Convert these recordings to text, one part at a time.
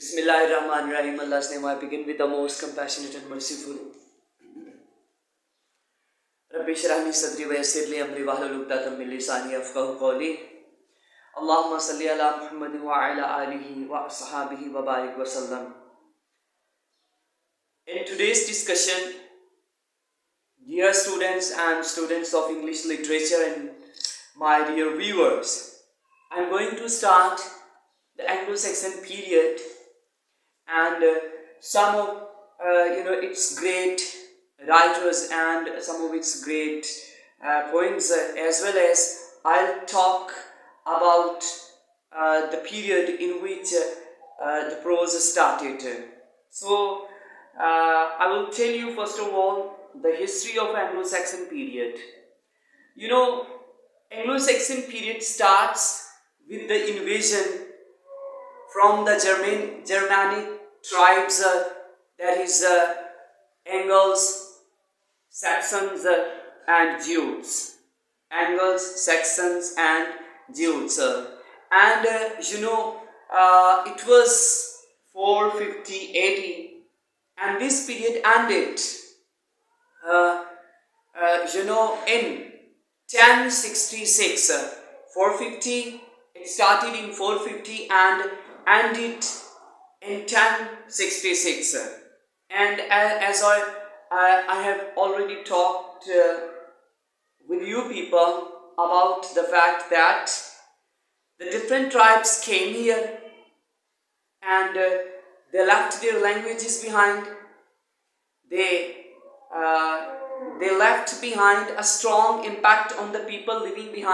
Bismillahirrahmanirrahim. Allah's name I begin with the most compassionate and merciful. Rabbi shrah li sadri wa yassir li amri wahlul 'uqdatam min lisani yafqahu qawli. Allahumma salli ala Muhammadin wa ala alihi wa ashabihi wa barik wa sallam. In today's discussion, dear students and students of English literature and my dear viewers, I am going to start the Anglo-Saxon period and some of its great writers and some of its great poems, as well as I'll talk about the period in which the prose started. So I will tell you first of all the history of Anglo-Saxon period. You know, Anglo-Saxon period starts with the invasion from the Germanic tribes, that is Angles, Saxons and Jutes. Angles, Saxons and Jutes. And it was 450 AD, and this period ended in 1066. 450, it started in 450 and ended in 1066. And as I have already talked with you people about the fact that the different tribes came here and they left their languages behind. They left behind a strong impact on the people living in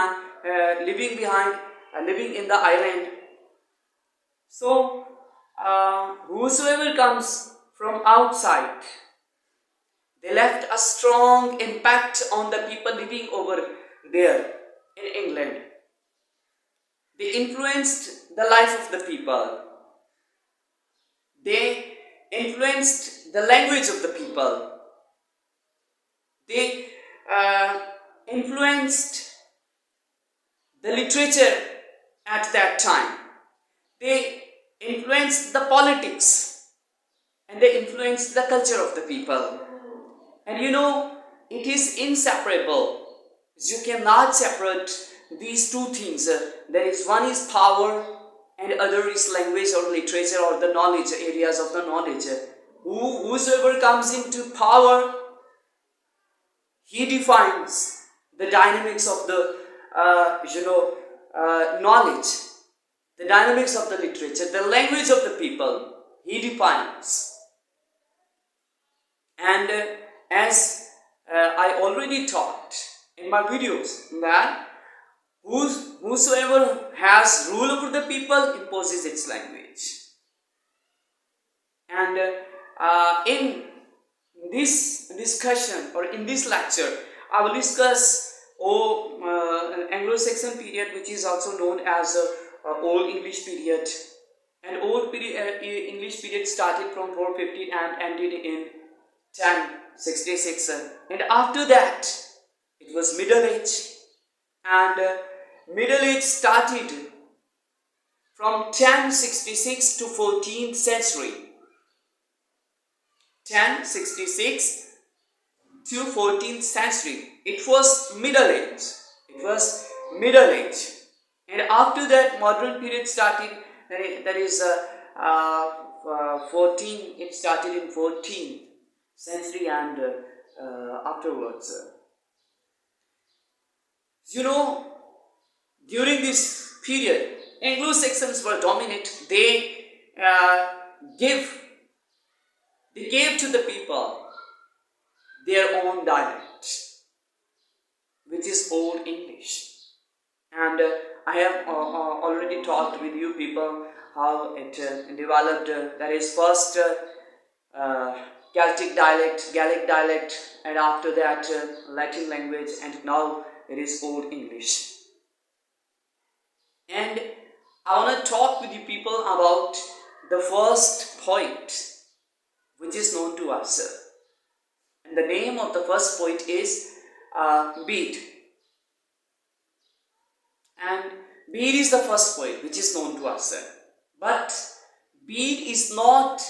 the island. So whosoever comes from outside, they left a strong impact on the people living over there in England. They influenced the life of the people. They influenced the language of the people. They influenced the literature at that time. They influenced the politics and they influenced the culture of the people. And it is inseparable. You cannot separate these two things. There is one is power and other is language or literature or the knowledge, areas of the knowledge. Whosoever comes into power, he defines the dynamics of the knowledge, the dynamics of the literature, the language of the people, he defines. And as I already talked in my videos, that whosoever has rule over the people imposes its language. And in this discussion or in this lecture, I will discuss Anglo-Saxon period, which is also known as Old English period. And Old English period started from 450 and ended in 1066. And after that, it was Middle Age. And Middle Age started from 1066 to 14th century. 1066 to 14th century. It was Middle Age. It was Middle Age. And after that, modern period started. That is 14. It started in 14th century and afterwards. During this period, Anglo-Saxons were dominant. They gave to the people their own dialect, which is Old English. And I have already talked with you people how it developed. That is first Celtic dialect, Gaelic dialect, and after that Latin language, and now it is Old English. And I want to talk with you people about the first poet which is known to us. And the name of the first poet is Bede. And Bede is the first poet which is known to us. But Bede is not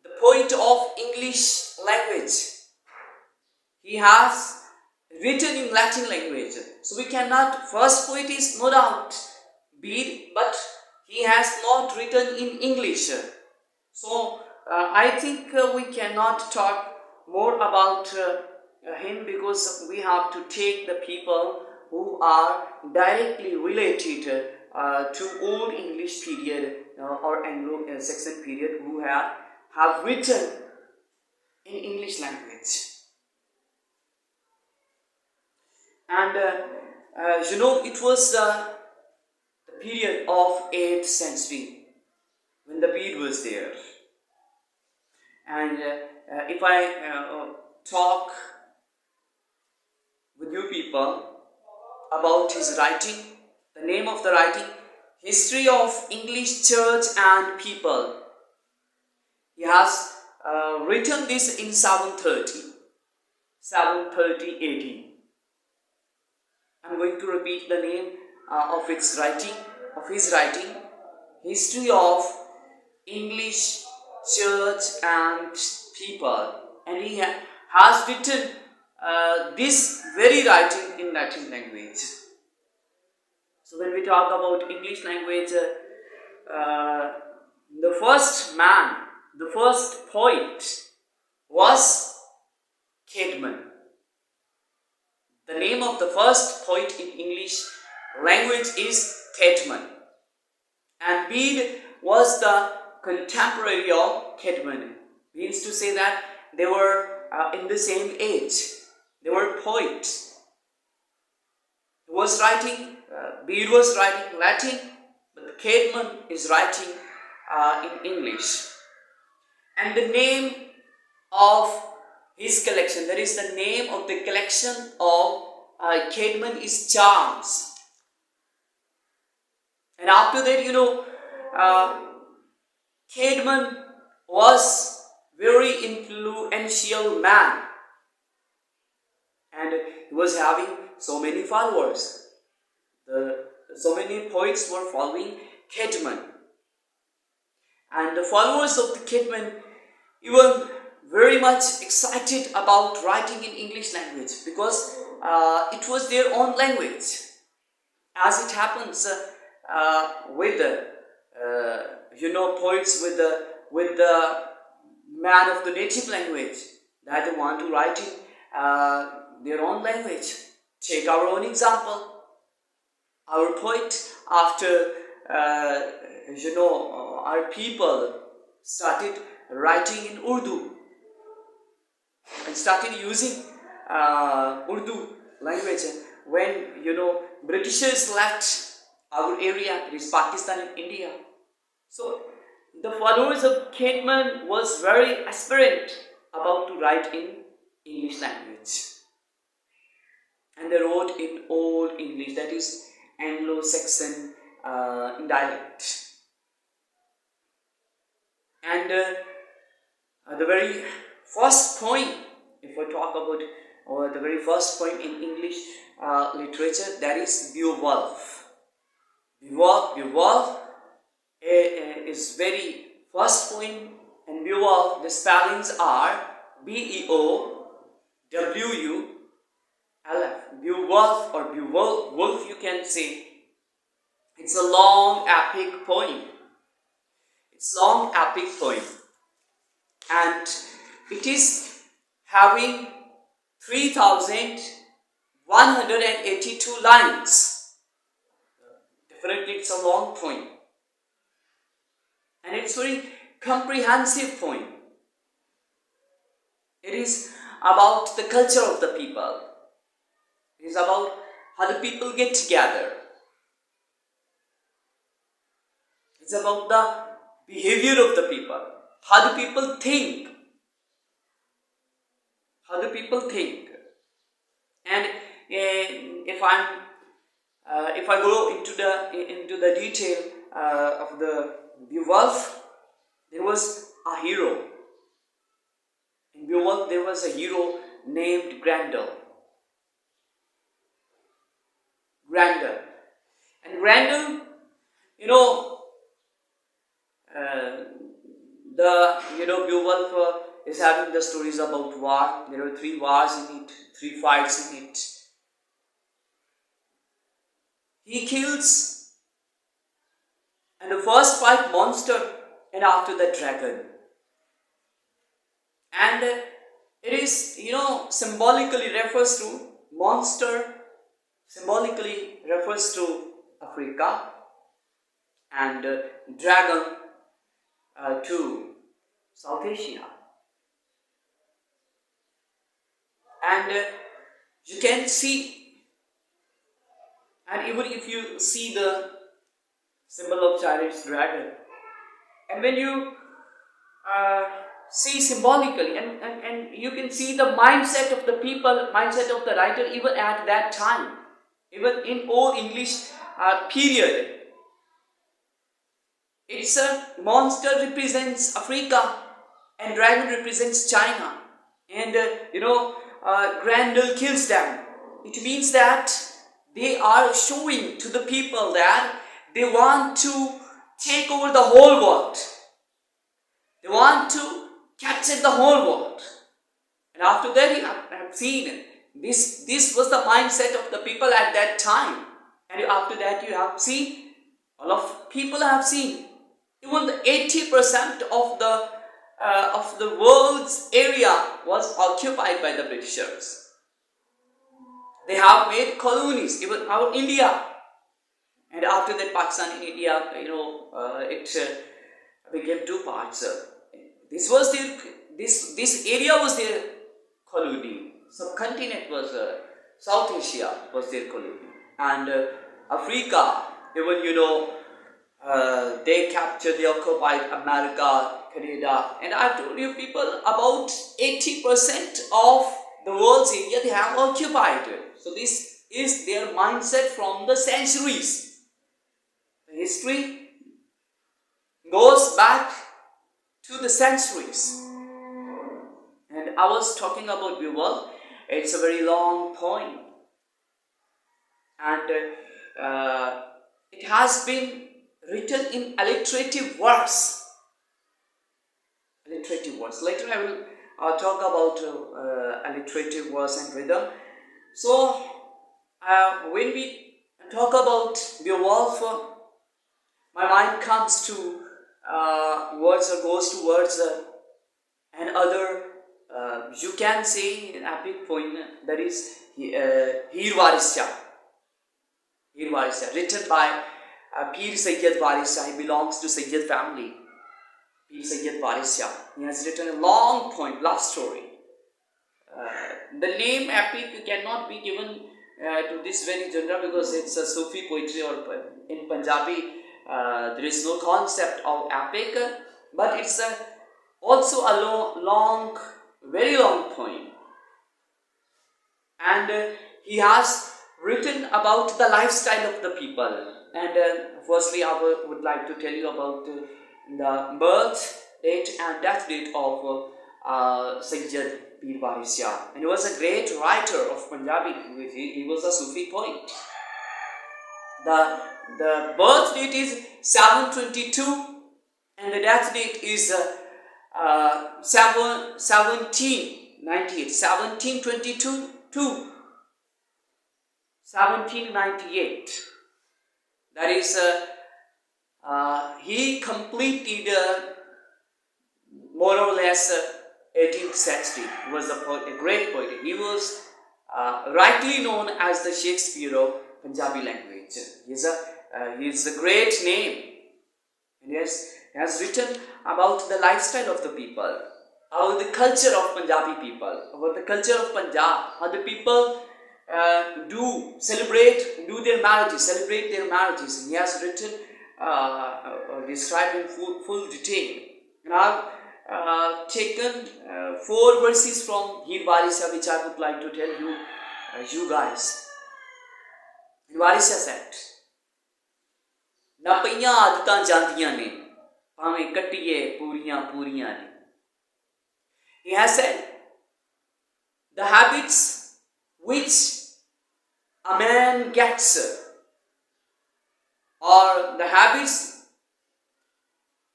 the poet of English language. He has written in Latin language. So we cannot, first poet is no doubt Bede, but he has not written in English. So I think we cannot talk more about him, because we have to take the people who are directly related to Old English period or Anglo Saxon period, who have written in English language. And it was the period of 8th century when the Bede was there. And if I talk with you people about his writing, the name of the writing, History of English Church and People. He has written this in 730 AD. I'm going to repeat the name of his writing, History of English Church and People. And he has written this very writing in Latin language. So when we talk about English language, the first man, the first poet was Caedmon. The name of the first poet in English language is Caedmon. And Bede was the contemporary of Caedmon. Means to say that they were in the same age. They were poets. Bede was writing Latin, but Caedmon is writing in English. And the name of his collection, that is the name of the collection of Caedmon, is Charms. And after that, Caedmon was very influential man, and he was having so many followers. So many poets were following Caedmon, and the followers of the Caedmon even very much excited about writing in English language, because it was their own language, as it happens with the poets with the man of the native language, that they want to write in their own language. Take our own example. Our poet, after our people started writing in Urdu and started using Urdu language, when Britishers left our area, it is Pakistan and India. So the followers of Caedmon was very aspirant about to write in English language, and they wrote in Old English, that is Anglo-Saxon dialect. And the very first poem, if I talk about the very first poem in English literature, that is Beowulf. Beowulf is very first poem, and Beowulf, the spellings are Beowulf. Beowulf or Beowulf, you can say. It's a long epic poem. And it is having 3,182 lines. Definitely it's a long poem, and it's very comprehensive poem. It is about the culture of the people. It is about how the people get together. It's about the behavior of the people, how the people think. And if I go into the detail of the Beowulf, there was a hero. In Beowulf, there was a hero named Grendel. And Grendel, Beowulf is having the stories about war. There are 3 wars in it, 3 fights in it. He kills, and the first fight monster, and after the dragon. And it is, symbolically refers to monster, symbolically refers to Africa, and dragon to South Asia. And you can see, and even if you see the symbol of chariot's dragon, and when you see symbolically, and you can see the mindset of the people, mindset of the writer, even at that time, even in Old English period. It's a monster represents Africa, and dragon represents China, and Grendel kills them. It means that they are showing to the people that they want to take over the whole world. They want to capture the whole world. And after that, you have seen this was the mindset of the people at that time. And after that, you have seen, all of people have seen, even the 80% of the world's area was occupied by the Britishers. They have made colonies, even our India. And after that, Pakistan and India, it became 2 parts. This was their, this area was their colony. Subcontinent was South Asia was their colony, and Africa, even they captured, they occupied America, Canada, and I told you people about 80% of the world's area they have occupied. So this is their mindset from the centuries. The history goes back to the centuries. And I was talking about Beowulf. It's a very long poem, and it has been written in alliterative verse. Alliterative verse. Later I will talk about alliterative verse and rhythm. So when we talk about Beowulf, my mind comes to words or goes to words and other. You can say an epic poem that is Heer Warisya, written by Pir Sayyid Warisya. He belongs to Sayyid family. Pir Sayyid Warisya. He has written a long poem, love story. The name epic cannot be given to this very genre because it's a Sufi poetry, or in Punjabi there is no concept of epic, but it's also a long, very long poem. And he has written about the lifestyle of the people. And firstly, I would like to tell you about the birth date and death date of Sayyid Pir Warisya. And he was a great writer of Punjabi. He was a Sufi poet. The birth date is 722, and the death date is 1722 to 1798. That is, he completed more or less 18th century. He was a great poet. He was rightly known as the Shakespeare of Punjabi language. He is a great name. And he has written about the lifestyle of the people, about the culture of Punjabi people, about the culture of Punjab, how the people celebrate their marriages. And he has written or described in full detail. And I've taken 4 verses from Heer Warisya, which I would like to tell you guys. Heer Warisya said, "Na paiyan aadatan jandiyan ne, ਭਾਵੇਂ ਕੱਟੀਏ ਪੂਰੀਆਂ ਪੂਰੀਆਂ ਨੇ." He has said, the habits which a man gets, or the habits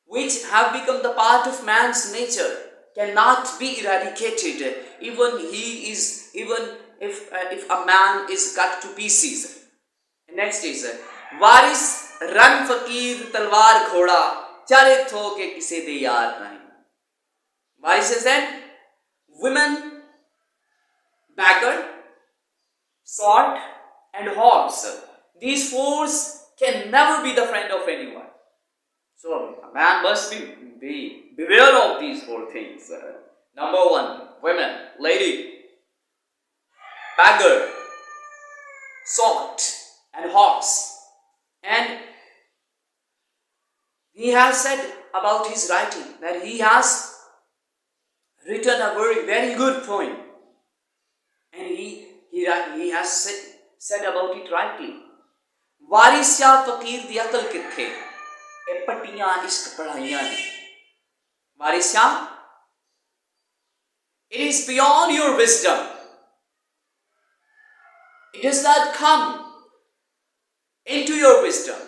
which have become the part of man's nature, cannot be eradicated, even if a man is cut to pieces. Next is Varis Ran Fakir Talwar Ghoda Chale Thoke Kise De Yaar Nahi. Varis is then women, beggar, sword, and horse. These fours can never be the friend of anyone. So a man must be beware of these four things. Number one, women, lady, beggar, sword, and horse. And he has said about his writing that he has written a very good poem, and he has said about it rightly. Varisya fakir di akal kithe e pattiyan ishq padhaiyan ne. Varisya, it is beyond your wisdom. It does not come into your wisdom.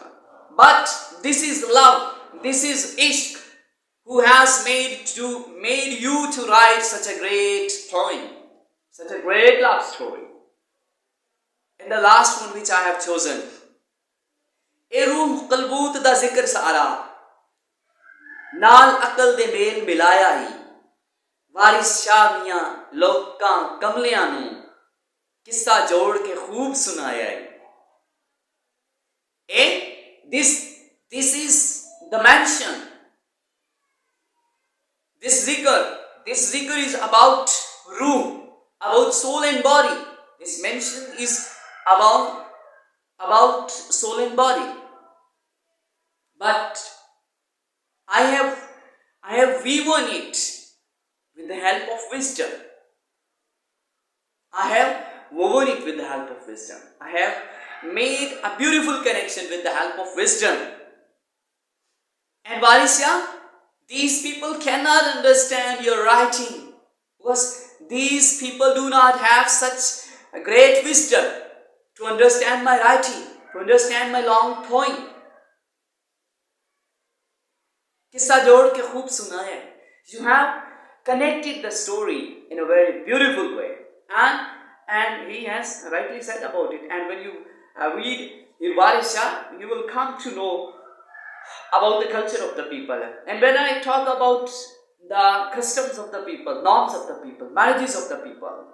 But this is love, this is ishq, who has made you to write such a great poem, such a great love story. And the last one which I have chosen, E ruh qalboot da zikr saara, naal akal de mel milaya hi, Varis Shah miyan lokan kamliyan nu kissa jod ke khoob sunaya hai. This is the mention. This zikr is about ruh, about soul and body. This mention is about soul and body. But I have woven it with the help of wisdom. I have woven it with the help of wisdom. I have made a beautiful connection with the help of wisdom. And Varisya, these people cannot understand your writing because these people do not have such a great wisdom to understand my writing, to understand my long poem. Kissa jod ke khoob sunaya. You have connected the story in a very beautiful way, and he has rightly said about it. And when you read Varisya, you will come to know about the culture of the people. And when I talk about the customs of the people, norms of the people, marriages of the people,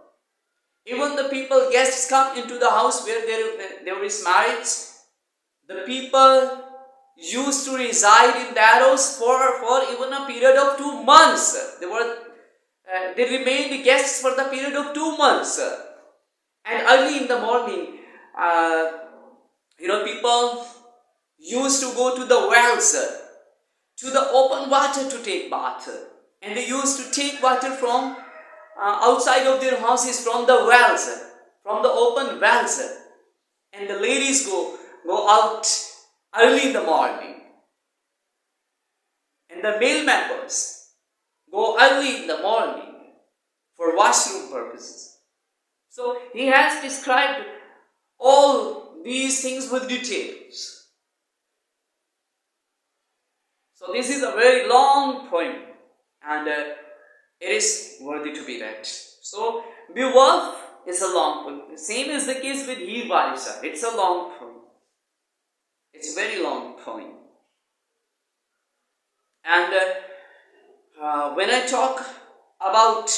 even the people, guests come into the house where there is marriage, the people used to reside in that house for even a period of 2 months. They remained guests for the period of 2 months. And early in the morning, people used to go to the wells, to the open water to take bath. And they used to take water from outside of their houses, from the wells, from the open wells. And the ladies go out early in the morning. And the male members go early in the morning for washroom purposes. So he has described all these things with details. So this is a very long poem, and it is worthy to be read. So Beowulf is a long poem. The same is the case with Heer Varisya. It's a long poem. It's a very long poem. And when I talk about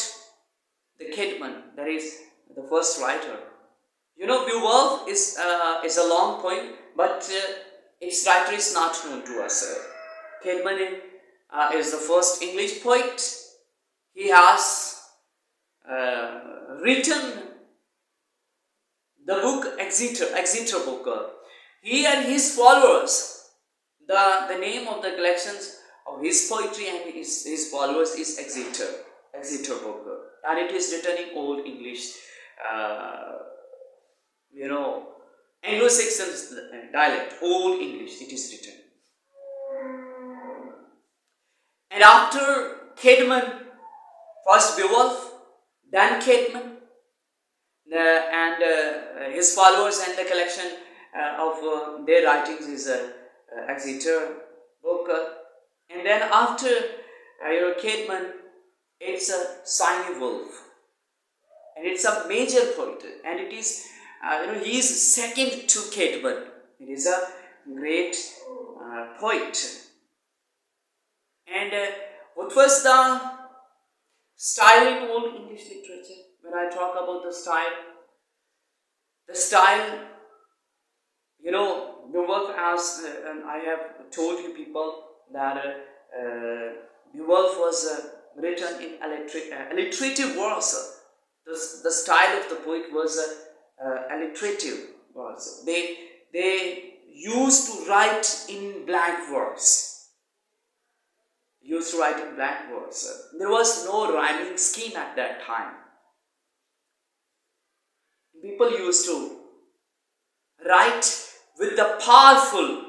the Kidman, that is the first writer, Beowulf is a long poem, but its writer is not known to us. Kidman is the first English poet. He has written the book Exeter book. He and his followers, the name of the collections of his poetry and his followers is Exeter book, and it is written in Old English, Anglo-Saxon dialect, Old English. It is written. And after Kidman, first Beowulf, then Kidman, and his followers, and the collection of their writings is Exeter book. And then after Caedmon, it's a Signy Wolf, and it's a major poet, and it is he is second to Caedmon. It is a great poet. And what was the style in Old English literature? When I talk about the style, Beowulf, as and I have told you people that Beowulf was written in alliterative verse. The style of the poet was alliterative verse. They used to write in blank verse. There was no rhyming scheme at that time. People used to write with the powerful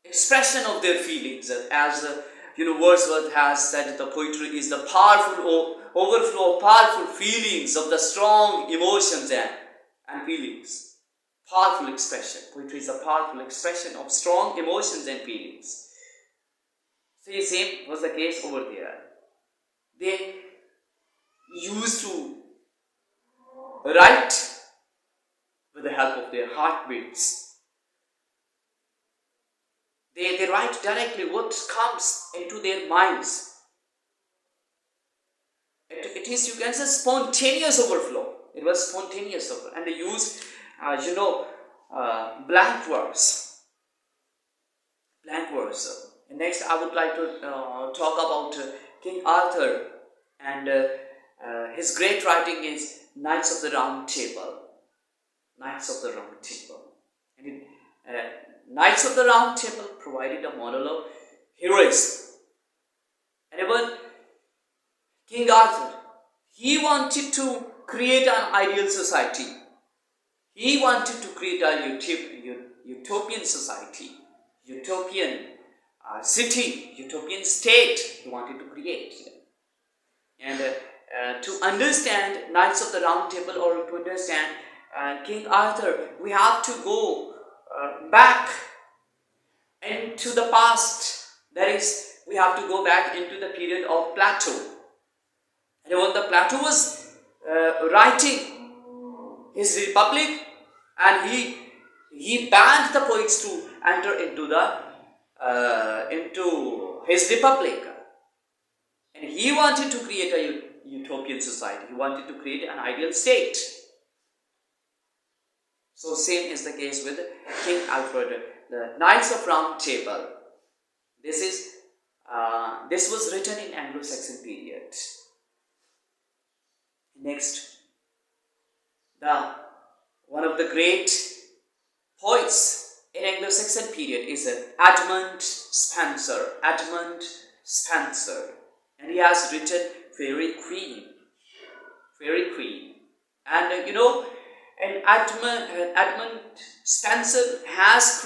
expression of their feelings, as Wordsworth has said, the poetry is the powerful overflow of powerful feelings of the strong emotions and feelings. Powerful expression. Poetry is a powerful expression of strong emotions and feelings. So the same was the case over there. They used to write with the help of their heartbeats. They write directly what comes into their minds. It is, you can say, spontaneous overflow. It was spontaneous overflow. And they used, blank verse. And next, I would like to talk about King Arthur, and his great writing is Knights of the Round Table. And Knights of the Round Table provided a model of heroism. And even King Arthur, he wanted to create an ideal society. He wanted to create a utopian society, utopian city, utopian state he wanted to create. And to understand Knights of the Round Table, or to understand King Arthur, we have to go back into the past. That is, we have to go back into the period of Plato. And when the Plato was writing his Republic, and he banned the poets to enter into his Republic, and he wanted to create a utopian society. He wanted to create an ideal state. So same is the case with King Alfred, the Knights of Round Table. This was written in Anglo-Saxon period. Next, one of the great poets in Anglo-Saxon period is Edmund Spenser. And he has written Fairy Queen. And Edmund Spenser has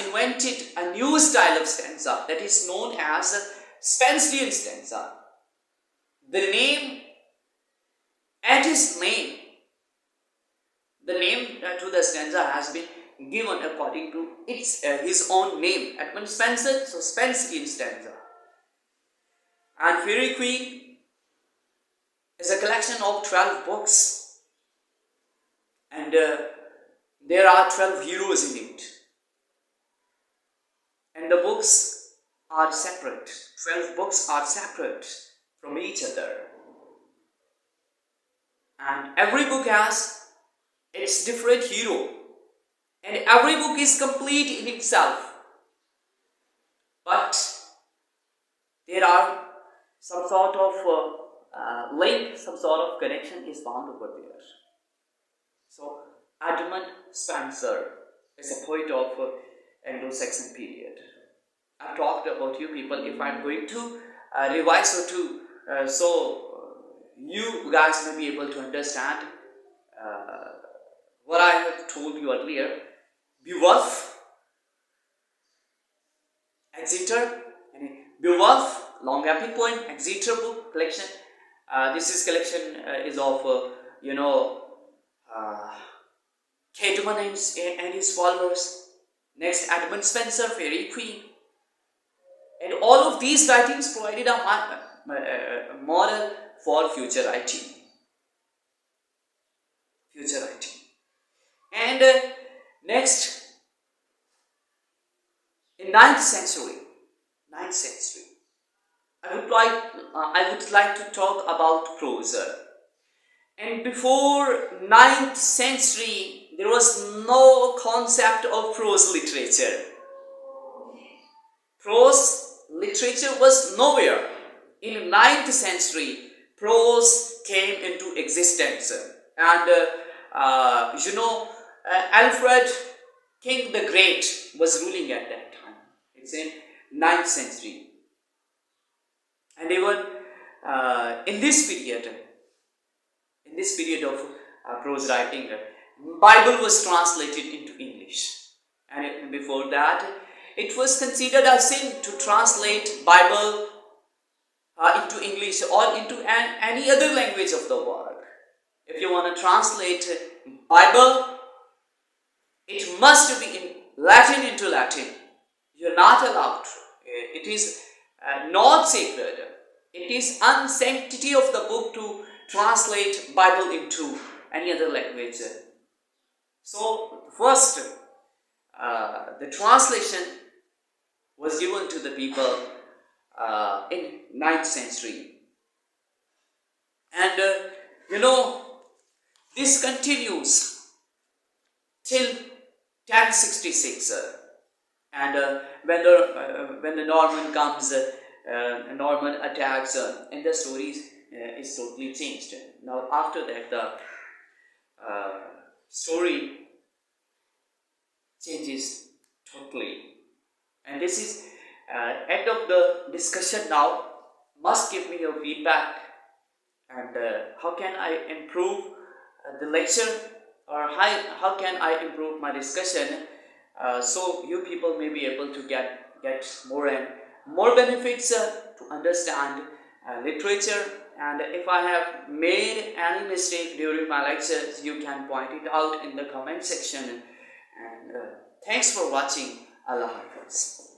invented a new style of stanza that is known as a Spenserian stanza. The name to the stanza has been given according to his own name, Edmund Spenser, so Spenserian stanza. And Fairy Queen is a collection of 12 books, and there are 12 heroes in it, and the books are separate. 12 books are separate from each other, and every book has its different hero, and every book is complete in itself, but there are some sort of link, some sort of connection is found over there. So Edmund Spenser is a poet of Anglo-Saxon period. I've talked about you people. If I'm going to revise or to so you guys may be able to understand what I have told you earlier. Beowulf, Exeter, Beowulf, long epic poem, Exeter book collection. This collection is of Caedmon and his followers. Next, Edmund Spenser, Fairy Queen. And all of these writings provided a model for future writing. And next, in 9th century, I would like to talk about prose. And before 9th century, there was no concept of prose literature. Prose literature was nowhere. In 9th century, prose came into existence. And Alfred King the Great was ruling at that time. It's in 9th century. And even in this period of prose writing, Bible was translated into English. And before that, it was considered a sin to translate Bible into English or into any other language of the world. If you want to translate Bible, it must be in Latin into Latin. You're not allowed. It is not sacred. It is unsanctity of the book to translate Bible into any other language. So first, the translation was given to the people in 9th century. And this continues till 1066. And when the Norman comes, Norman attacks, and the story is totally changed. Now after that, the story changes totally. And this is end of the discussion now. Must give me your feedback, and how can I improve the lecture, or how can I improve my discussion, so you people may be able to get more and more benefits to understand literature. And if I have made any mistake during my lectures, you can point it out in the comment section. And thanks for watching. Allah Hafiz.